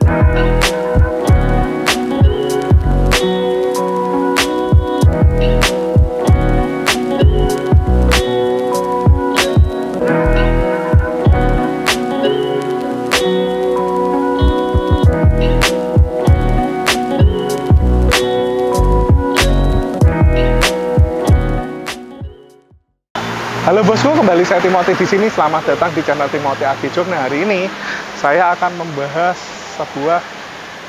Halo bosku, kembali saya Timothy di sini. Selamat datang di channel Timothy Agijok. Nah, hari ini saya akan membahas sebuah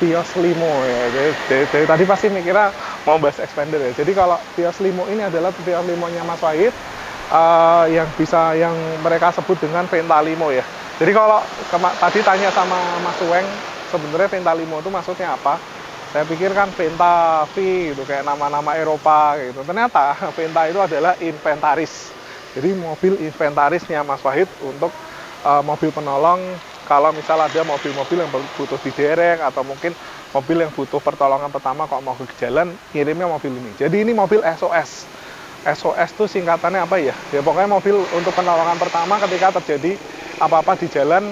Vios Limo ya. Jadi tadi pasti mikirnya mau bahas expander ya. Jadi kalau Vios Limo ini adalah Vios Limonya Mas Wahid, yang mereka sebut dengan Venta Limo ya. Jadi kalau tadi tanya sama Mas Weng, sebenarnya Venta Limo itu maksudnya apa? Saya pikir kan Venta V gitu, kayak nama-nama Eropa gitu. Ternyata Venta itu adalah inventaris. Jadi mobil inventarisnya Mas Wahid untuk mobil penolong kalau misal ada mobil-mobil yang butuh diderek atau mungkin mobil yang butuh pertolongan pertama kalau mau ke jalan, ngirimnya mobil ini. Jadi ini mobil SOS. SOS itu singkatannya apa ya? Ya pokoknya mobil untuk penolongan pertama ketika terjadi apa-apa di jalan,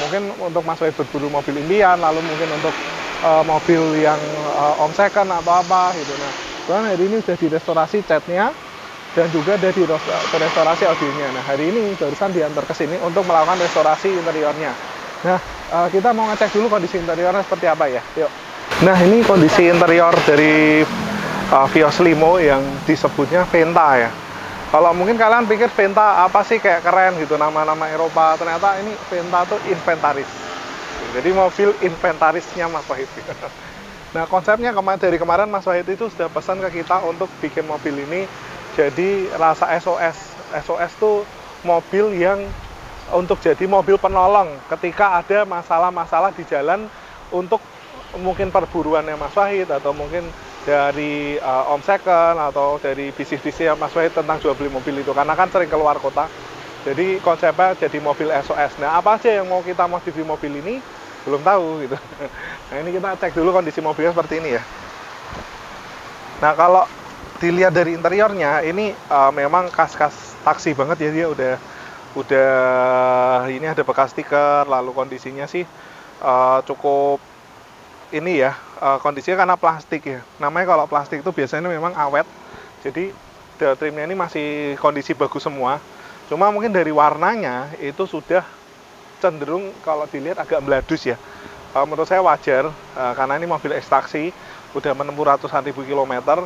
mungkin untuk Mas Wahid berburu mobil impian, lalu mungkin untuk mobil yang on second atau apa gitu. Nah, kemudian hari ini sudah direstorasi catnya dan juga ada di restorasi audionya. Nah, hari ini barusan diantar ke sini untuk melakukan restorasi interiornya. Nah, kita mau ngecek dulu kondisi interiornya seperti apa ya. Yuk. Nah, ini kondisi interior dari Vios Limo yang disebutnya Venta ya. Kalau mungkin kalian pikir Venta apa sih, kayak keren gitu, nama-nama Eropa. Ternyata ini Venta tuh inventaris. Jadi mobil inventarisnya Mas Wahid. Nah, konsepnya dari kemarin Mas Wahid itu sudah pesan ke kita untuk bikin mobil ini jadi rasa SOS. SOS tuh mobil yang untuk jadi mobil penolong ketika ada masalah-masalah di jalan, untuk mungkin perburuannya Mas Wahid atau mungkin dari Om Second atau dari bisnis-bisnis Mas Wahid tentang jual beli mobil itu, karena kan sering keluar kota. Jadi konsepnya jadi mobil SOS. Nah, apa aja yang mau kita modify mobil ini belum tahu gitu. Nah, ini kita cek dulu kondisi mobilnya seperti ini ya. Nah, kalau dilihat dari interiornya ini memang khas-khas taksi banget ya. Dia udah ini ada bekas stiker, lalu kondisinya sih cukup ini ya, kondisinya karena plastik ya. Namanya kalau plastik itu biasanya memang awet. Jadi trimnya ini masih kondisi bagus semua. Cuma mungkin dari warnanya itu sudah cenderung kalau dilihat agak meladus ya. Menurut saya wajar, karena ini mobil ekstraksi, udah menempuh ratusan ribu kilometer.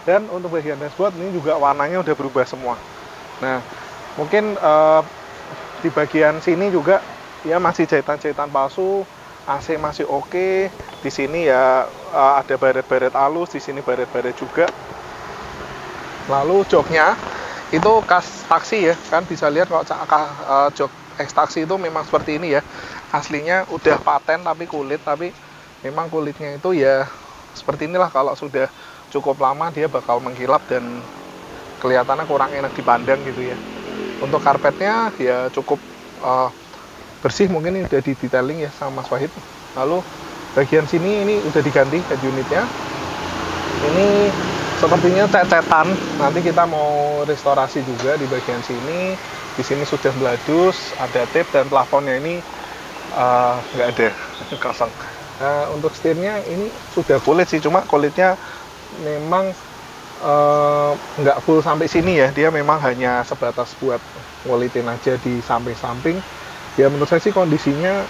Dan untuk bagian dashboard ini juga warnanya udah berubah semua. Nah, mungkin di bagian sini juga ya masih jahitan-jahitan palsu, AC masih oke. Di sini ya ada baret-baret halus, di sini baret-baret juga. Lalu joknya itu khas taksi ya, kan bisa lihat kalau jok ekstraksi itu memang seperti ini ya. Aslinya udah paten tapi kulit, tapi memang kulitnya itu ya seperti inilah. Kalau sudah cukup lama dia bakal mengkilap dan kelihatannya kurang enak dipandang gitu ya. Untuk karpetnya ya cukup bersih, mungkin ini udah di detailing ya sama Mas Wahid. Lalu bagian sini ini udah diganti head unitnya. Ini sepertinya cecetan, nanti kita mau restorasi juga di bagian sini. Di sini sudah beladus, ada tape, dan plafonnya ini nggak ada, kosong. Nah, untuk setirnya ini sudah kulit sih, cuma kulitnya memang nggak full sampai sini ya. Dia memang hanya sebatas buat ngulitin aja di samping-samping. Ya menurut saya sih kondisinya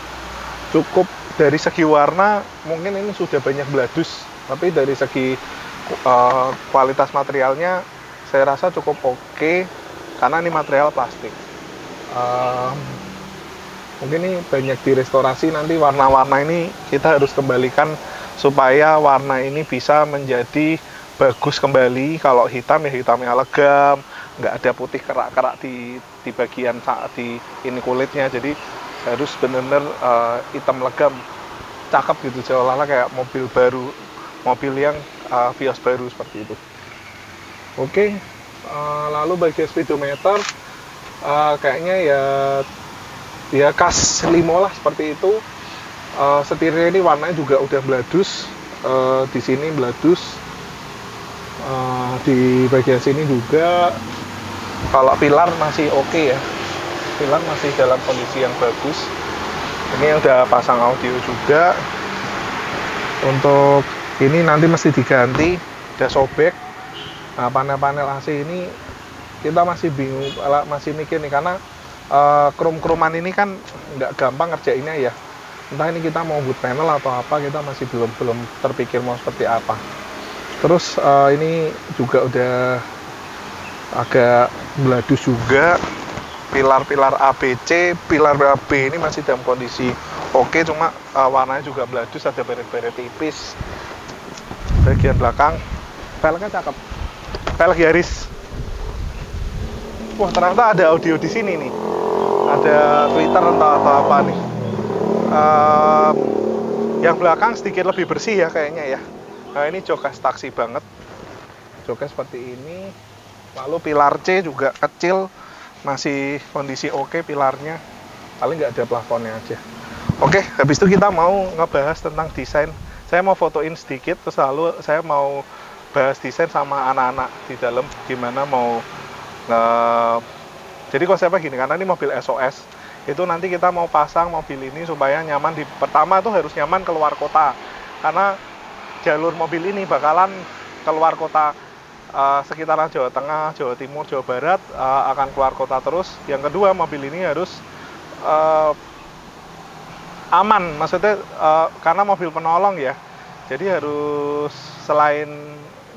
cukup. Dari segi warna mungkin ini sudah banyak beladus, tapi dari segi kualitas materialnya saya rasa cukup oke, karena ini material plastik. Mungkin ini banyak direstorasi, nanti warna-warna ini kita harus kembalikan supaya warna ini bisa menjadi bagus kembali. Kalau hitam ya hitamnya legam, nggak ada putih kerak-kerak di bagian di ini kulitnya. Jadi harus benar-benar hitam legam, cakep gitu, seolah-olah kayak mobil baru, mobil yang Vios baru seperti itu. Oke, lalu bagian speedometer kayaknya ya khas Limo lah seperti itu. Setirnya ini warnanya juga udah beladus, di sini beladus, di bagian sini juga. Kalau pilar masih oke ya, pilar masih dalam kondisi yang bagus. Ini udah pasang audio juga. Untuk ini nanti mesti diganti, udah sobek. Nah, panel-panel AC ini kita masih bingung, masih mikir nih, karena krum-kruman ini kan nggak gampang ngerjainnya ya. Entah ini kita mau wood panel atau apa, kita masih belum terpikir mau seperti apa. Terus ini juga udah agak beladus juga. Pilar-pilar ABC, pilar B ini masih dalam kondisi oke, cuma warnanya juga beladus, ada beret-beret tipis. Bagian belakang, velgnya cakep, velg Yaris. Wah, ternyata ada audio di sini nih, ada Twitter atau apa nih. Yang belakang sedikit lebih bersih ya kayaknya ya. Nah, ini jokes taksi banget, jokes seperti ini. Lalu pilar C juga kecil, masih kondisi oke pilarnya, paling nggak ada plafonnya aja. Oke, habis itu kita mau ngebahas tentang desain. Saya mau fotoin sedikit, terus lalu saya mau bahas desain sama anak-anak di dalam, gimana mau jadi konsepnya gini, karena ini mobil SOS, itu nanti kita mau pasang mobil ini supaya nyaman. Pertama itu harus nyaman keluar kota, karena jalur mobil ini bakalan keluar kota, sekitaran Jawa Tengah, Jawa Timur, Jawa Barat, akan keluar kota terus. Yang kedua, mobil ini harus aman, maksudnya karena mobil penolong ya, jadi harus selain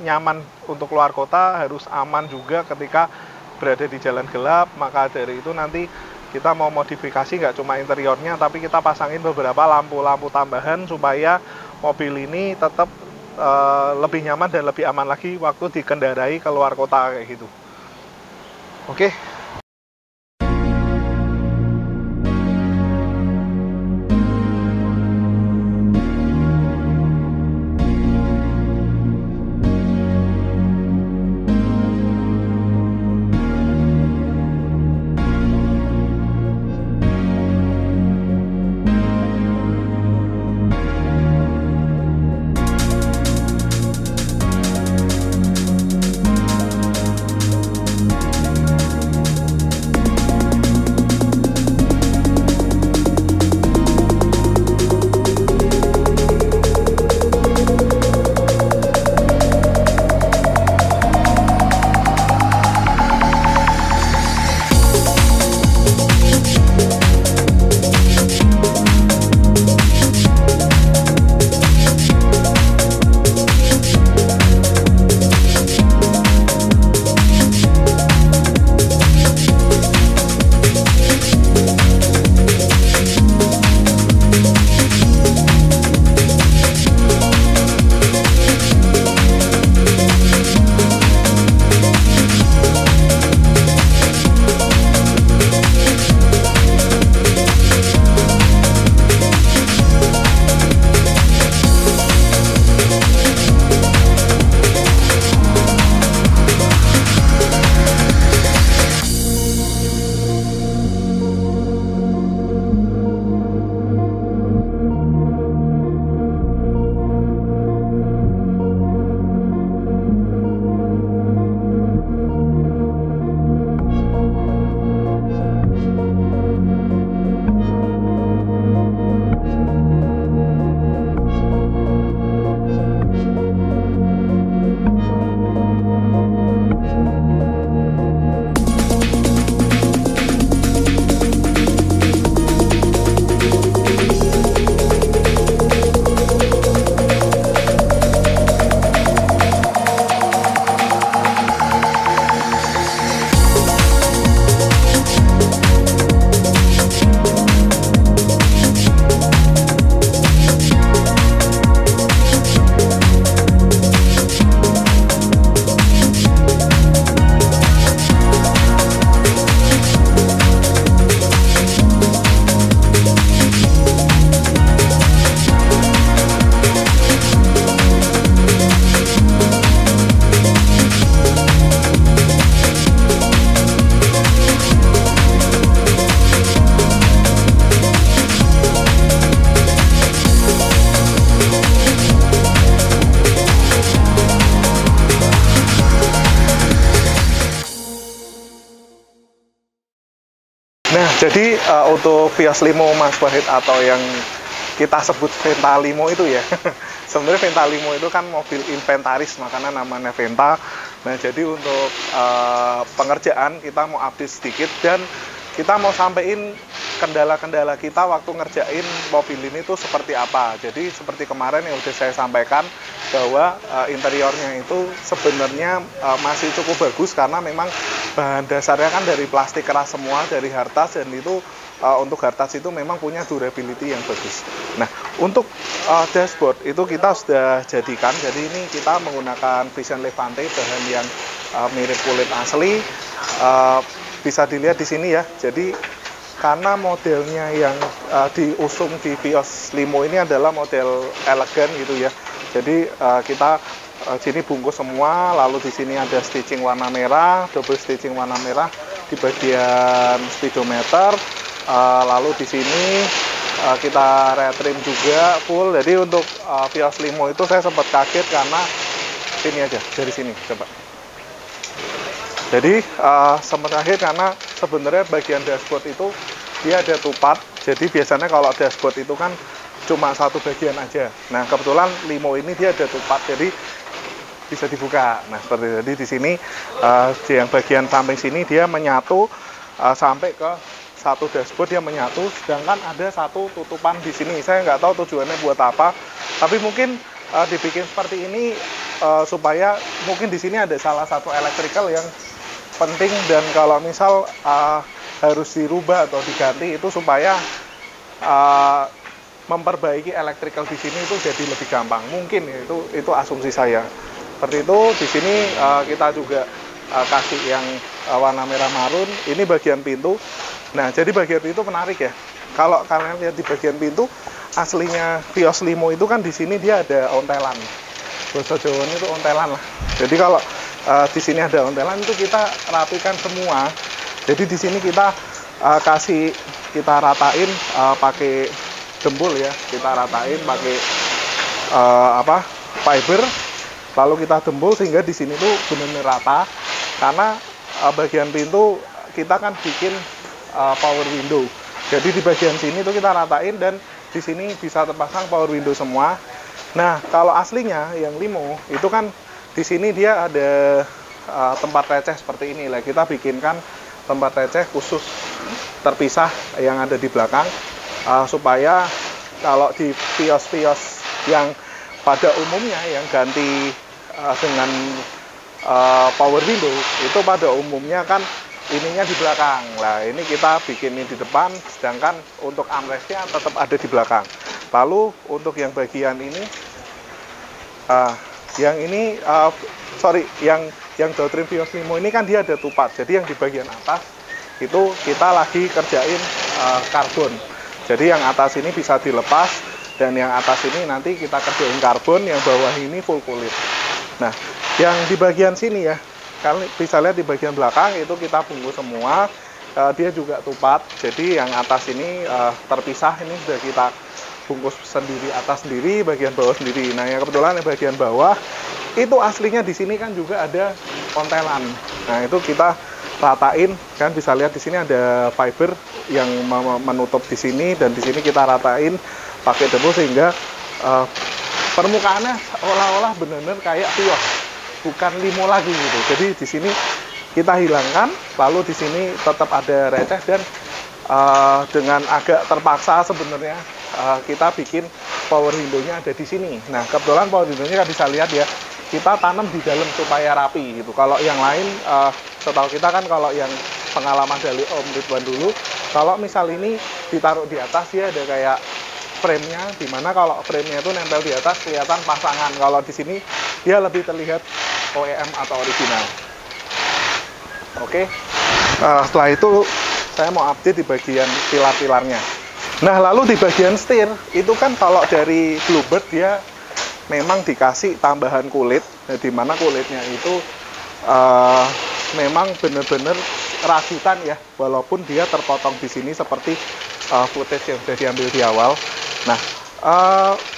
nyaman untuk keluar kota, harus aman juga ketika berada di jalan gelap. Maka dari itu nanti kita mau modifikasi nggak cuma interiornya, tapi kita pasangin beberapa lampu-lampu tambahan supaya mobil ini tetap lebih nyaman dan lebih aman lagi waktu dikendarai keluar kota kayak gitu. Oke. Nah, jadi untuk Vios Limo Mas Wahid atau yang kita sebut Venta Limo itu ya. Sebenarnya Venta Limo itu kan mobil inventaris, makanya namanya Venta. Nah, jadi untuk pengerjaan kita mau update sedikit dan kita mau sampein kendala-kendala kita waktu ngerjain mobil ini tuh seperti apa. Jadi seperti kemarin yang udah saya sampaikan bahwa interiornya itu sebenarnya masih cukup bagus karena memang bahan dasarnya kan dari plastik keras semua, dari Hartas, dan itu untuk Hartas itu memang punya durability yang bagus. Nah, untuk dashboard itu kita sudah jadikan, jadi ini kita menggunakan Vision Levante, bahan yang mirip kulit asli. Bisa dilihat di sini ya. Jadi karena modelnya yang diusung di Vios Limo ini adalah model elegan gitu ya. Jadi kita sini bungkus semua, lalu di sini ada stitching warna merah, double stitching warna merah di bagian speedometer. Lalu di sini kita retrim juga full. Jadi untuk Vios Limo itu saya sempat kaget karena ini aja dari sini coba. Jadi sempat kaget karena sebenarnya bagian dashboard itu dia ada tupat. Jadi biasanya kalau dashboard itu kan cuma satu bagian aja. Nah, kebetulan Limo ini dia ada tupat, jadi bisa dibuka. Nah, seperti itu. Jadi di sini yang bagian samping sini dia menyatu sampai ke satu dashboard, dia menyatu, sedangkan ada satu tutupan di sini. Saya nggak tahu tujuannya buat apa, tapi mungkin dibikin seperti ini supaya mungkin di sini ada salah satu electrical yang penting, dan kalau misal harus dirubah atau diganti itu supaya memperbaiki electrical di sini itu jadi lebih gampang. Mungkin ya, itu asumsi saya. Seperti itu. Di sini kita juga kasih yang warna merah marun. Ini bagian pintu. Nah, jadi bagian pintu menarik ya. Kalau kalian lihat di bagian pintu, aslinya Vios Limo itu kan di sini dia ada ontelan. Bahasa Jawanya itu ontelan lah. Jadi kalau di sini ada ontelan itu kita rapikan semua. Jadi di sini kita kita ratain pakai jempol ya. Kita ratain pakai fiber. Lalu kita jempol sehingga di sini tuh benar-benar rata. Karena bagian pintu kita kan bikin power window. Jadi di bagian sini tuh kita ratain dan di sini bisa terpasang power window semua. Nah, kalau aslinya yang Limo itu kan di sini dia ada tempat receh seperti ini lah. Kita bikinkan tempat receh khusus terpisah yang ada di belakang supaya kalau di Vios-Vios yang pada umumnya yang ganti dengan power window itu pada umumnya kan ininya di belakang. Lah, ini kita bikinin di depan, sedangkan untuk armrestnya tetap ada di belakang. Lalu untuk yang bagian ini yang downstream Vios Limo ini kan dia ada tupat. Jadi yang di bagian atas itu kita lagi kerjain karbon. Jadi yang atas ini bisa dilepas dan yang atas ini nanti kita kerjain karbon, yang bawah ini full kulit. Nah, yang di bagian sini ya, kalian bisa lihat di bagian belakang itu kita bungkus semua. Dia juga tupat. Jadi yang atas ini terpisah, ini sudah kita bungkus sendiri, atas sendiri, bagian bawah sendiri. Nah, yang kebetulan yang bagian bawah itu aslinya di sini kan juga ada ontelan. Nah, itu kita ratain, kan bisa lihat di sini ada fiber yang menutup di sini, dan di sini kita ratain pakai debu sehingga permukaannya olah-olah benar-benar kayak Vios, bukan Limo lagi gitu. Jadi di sini kita hilangkan, lalu di sini tetap ada receh dan dengan agak terpaksa sebenarnya kita bikin power window-nya ada di sini. Nah, kebetulan power window-nya kan bisa lihat ya, kita tanam di dalam supaya rapi gitu. Kalau yang lain, setahu kita kan kalau yang pengalaman dari Om Ridwan dulu, kalau misal ini ditaruh di atas dia ada kayak frame-nya, dimana kalau frame-nya itu nempel di atas kelihatan pasangan. Kalau di sini dia lebih terlihat OEM atau original. Oke. Setelah itu saya mau update di bagian pilar-pilarnya. Nah, lalu di bagian setir itu kan kalau dari Bluebird dia memang dikasih tambahan kulit, di mana kulitnya itu memang benar-benar rajutan ya, walaupun dia terpotong di sini seperti footage yang sudah diambil di awal. Nah,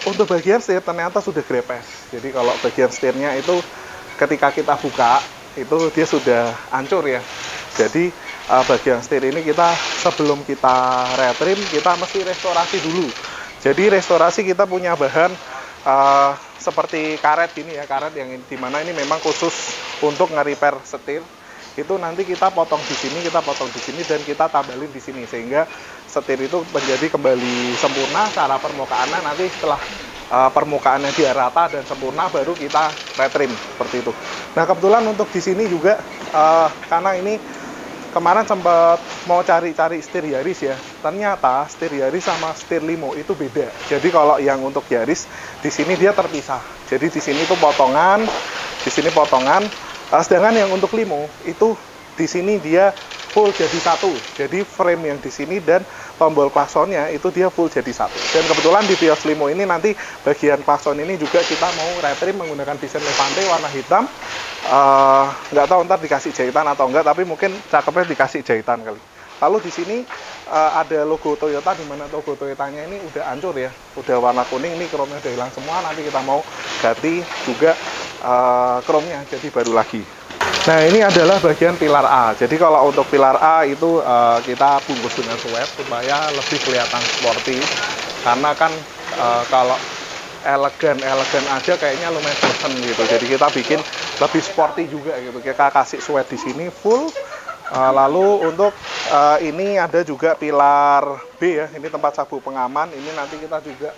untuk bagian setir ternyata sudah grepes. Jadi kalau bagian setirnya itu ketika kita buka itu dia sudah hancur ya. Jadi bagian setir ini kita sebelum kita retrim kita mesti restorasi dulu. Jadi restorasi kita punya bahan seperti karet gini ya, karet yang dimana ini memang khusus untuk nge-repair setir. Itu nanti kita potong di sini, dan kita tambalin di sini sehingga setir itu menjadi kembali sempurna secara permukaannya. Nanti setelah permukaannya dia rata dan sempurna baru kita retrim seperti itu. Nah, kebetulan untuk di sini juga karena ini kemarin sempat mau cari-cari setir Yaris ya. Ternyata setir Yaris sama setir Limo itu beda. Jadi kalau yang untuk Yaris di sini dia terpisah. Jadi di sini tuh potongan, di sini potongan. Sedangkan yang untuk Limo itu di sini dia full jadi satu. Jadi frame yang di sini dan tombol klaksonnya itu dia full jadi satu. Dan kebetulan di Vios Limo ini nanti bagian klakson ini juga kita mau retrim menggunakan desain Levante warna hitam. Nggak tahu ntar dikasih jahitan atau enggak, tapi mungkin cakepnya dikasih jahitan kali. Lalu di sini ada logo Toyota, di mana logo Toyotanya ini udah hancur ya, udah warna kuning, ini chrome-nya udah hilang semua. Nanti kita mau ganti juga chrome-nya jadi baru lagi. Nah, ini adalah bagian pilar A. Jadi kalau untuk pilar A itu kita bungkus dengan suede supaya lebih kelihatan sporty. Karena kan kalau elegan aja kayaknya lumayan bosen gitu. Jadi kita bikin lebih sporty juga gitu. Kita kasih suede di sini full. Lalu untuk ini ada juga pilar B ya. Ini tempat sabuk pengaman. Ini nanti kita juga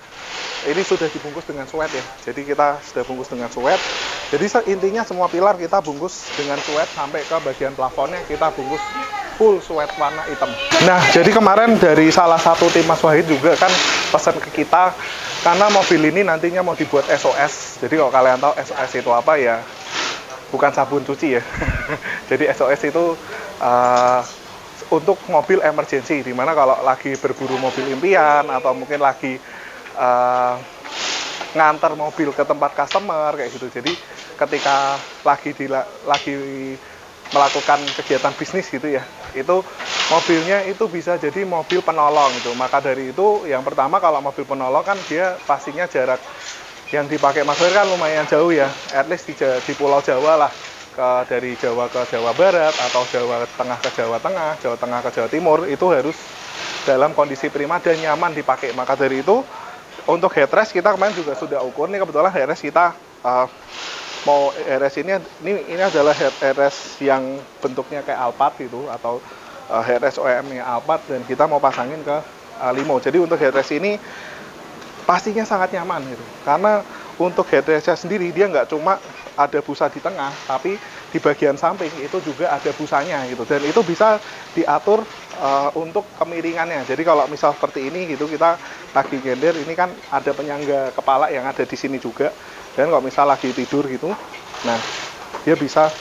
ini sudah dibungkus dengan suede ya. Jadi kita sudah bungkus dengan suede. Jadi intinya semua pilar kita bungkus dengan suede sampai ke bagian plafonnya kita bungkus full suede warna hitam. Nah, jadi kemarin dari salah satu tim Mas Wahid juga kan pesan ke kita karena mobil ini nantinya mau dibuat SOS. Jadi kalau kalian tahu SOS itu apa ya? Bukan sabun cuci ya. Jadi SOS itu untuk mobil emergency, dimana kalau lagi berburu mobil impian atau mungkin lagi ngantar mobil ke tempat customer kayak gitu. Jadi ketika lagi melakukan kegiatan bisnis gitu ya, itu mobilnya itu bisa jadi mobil penolong gitu. Maka dari itu yang pertama kalau mobil penolong kan dia pastinya jarak yang dipakai Mas Wahid kan lumayan jauh ya, at least di Pulau Jawa lah, dari Jawa ke Jawa Barat atau Jawa Tengah ke Jawa Tengah, Jawa Tengah ke Jawa Timur, itu harus dalam kondisi prima dan nyaman dipakai. Maka dari itu untuk headrest kita kemarin juga sudah ukur. Nih kebetulan headrest kita mau headrest ini adalah headrest yang bentuknya kayak Alphard gitu, atau headrest OEM-nya Alphard, dan kita mau pasangin ke Limo. Jadi untuk headrest ini pastinya sangat nyaman gitu. Karena untuk headrestnya sendiri dia nggak cuma ada busa di tengah, tapi di bagian samping itu juga ada busanya gitu. Dan itu bisa diatur untuk kemiringannya. Jadi kalau misal seperti ini gitu, kita lagi gender, ini kan ada penyangga kepala yang ada di sini juga. Dan kalau misal lagi tidur gitu, nah dia bisa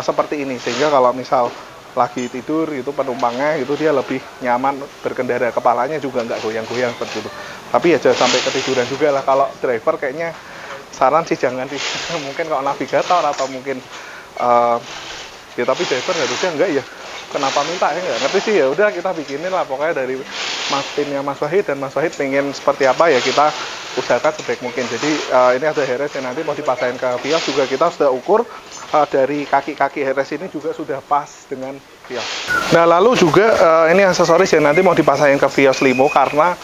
seperti ini, sehingga kalau misal lagi tidur itu penumpangnya itu dia lebih nyaman berkendara, kepalanya juga nggak goyang-goyang seperti itu. Tapi ya jangan sampai ketiduran juga lah. Kalau driver kayaknya saran sih jangan sih. Mungkin kalau navigator atau mungkin ya, tapi driver harusnya enggak ya. Kenapa minta ya, nggak ngerti sih. Ya udah kita bikinin lah pokoknya dari timnya Mas Wahid, dan Mas Wahid pengen seperti apa ya kita usahakan sebaik mungkin. Jadi ini ada headrest yang nanti mau dipasangin ke Vios juga kita sudah ukur. Dari kaki-kaki headrest ini juga sudah pas dengan Vios. Nah, lalu juga ini aksesoris yang nanti mau dipasangin ke Vios Limo, karena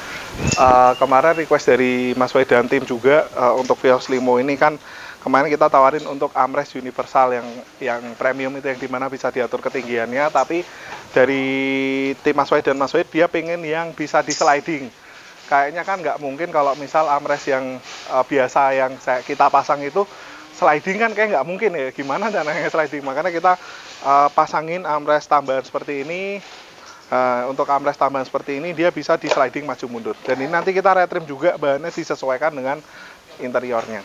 kemarin request dari Mas Wahid dan tim juga untuk Vios Limo ini kan kemarin kita tawarin untuk armrest universal yang premium itu, yang dimana bisa diatur ketinggiannya. Tapi dari tim Mas Wahid dan Mas Wahid dia pengen yang bisa di sliding. Kayaknya kan nggak mungkin kalau misal armrest yang biasa yang kita pasang itu sliding kan kayak nggak mungkin ya, gimana caranya sliding. Makanya kita pasangin armrest tambahan seperti ini. Untuk armrest tambahan seperti ini dia bisa di sliding maju mundur. Dan ini nanti kita retrim juga, bahannya disesuaikan dengan interiornya.